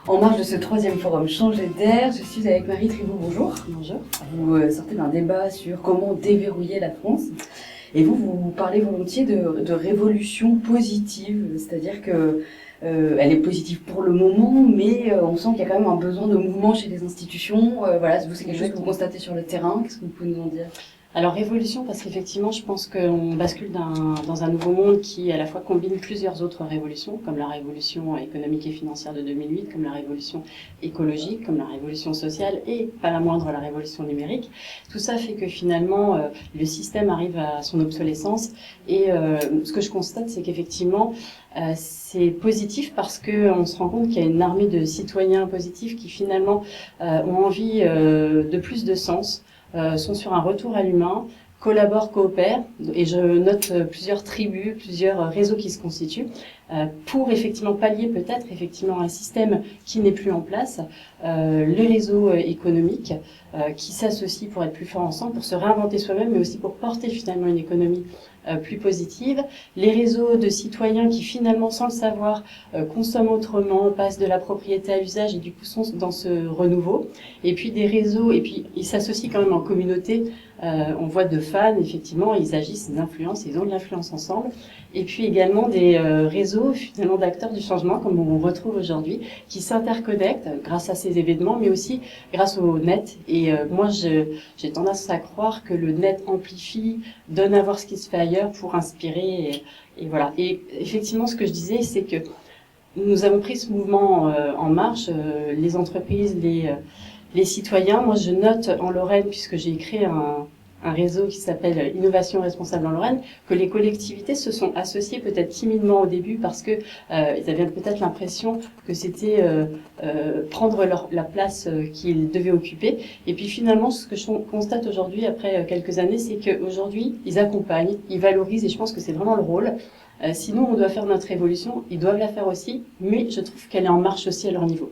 En marge de ce troisième forum Changer d'air, je suis avec Marie Tribault, bonjour. Bonjour. Vous sortez d'un débat sur comment déverrouiller la France. Et vous parlez volontiers de révolution positive, c'est-à-dire que elle est positive pour le moment, mais on sent qu'il y a quand même un besoin de mouvement chez les institutions. Voilà, c'est quelque chose que vous constatez sur le terrain. Qu'est-ce que vous pouvez nous en dire ? Alors révolution, parce qu'effectivement, je pense qu'on bascule dans un nouveau monde qui à la fois combine plusieurs autres révolutions, comme la révolution économique et financière de 2008, comme la révolution écologique, comme la révolution sociale et, pas la moindre, la révolution numérique. Tout ça fait que finalement, le système arrive à son obsolescence. Et ce que je constate, c'est qu'effectivement, c'est positif parce qu'on se rend compte qu'il y a une armée de citoyens positifs qui finalement ont envie de plus de sens, sont sur un retour à l'humain, collaborent, coopèrent, et je note plusieurs tribus, plusieurs réseaux qui se constituent, pour effectivement pallier peut-être effectivement un système qui n'est plus en place, le réseau économique qui s'associe pour être plus fort ensemble, pour se réinventer soi-même, mais aussi pour porter finalement une économie plus positive, les réseaux de citoyens qui finalement, sans le savoir, consomment autrement, passent de la propriété à l'usage et du coup sont dans ce renouveau, et puis des réseaux, et puis ils s'associent quand même en communauté. On voit de fans, effectivement, ils agissent, ils influencent, ils ont de l'influence ensemble. Et puis également des réseaux, finalement, d'acteurs du changement, comme on retrouve aujourd'hui, qui s'interconnectent grâce à ces événements, mais aussi grâce au net. Et moi, j'ai tendance à croire que le net amplifie, donne à voir ce qui se fait ailleurs pour inspirer. Et voilà. Et effectivement, ce que je disais, c'est que nous avons pris ce mouvement en marche, les entreprises, les citoyens. Moi, je note en Lorraine, puisque j'ai créé un réseau qui s'appelle Innovation Responsable en Lorraine, que les collectivités se sont associées peut-être timidement au début parce que ils avaient peut-être l'impression que c'était prendre la place qu'ils devaient occuper. Et puis finalement, ce que je constate aujourd'hui, après quelques années, c'est qu'aujourd'hui, ils accompagnent, ils valorisent, et je pense que c'est vraiment le rôle. Sinon, on doit faire notre évolution, ils doivent la faire aussi, mais je trouve qu'elle est en marche aussi à leur niveau.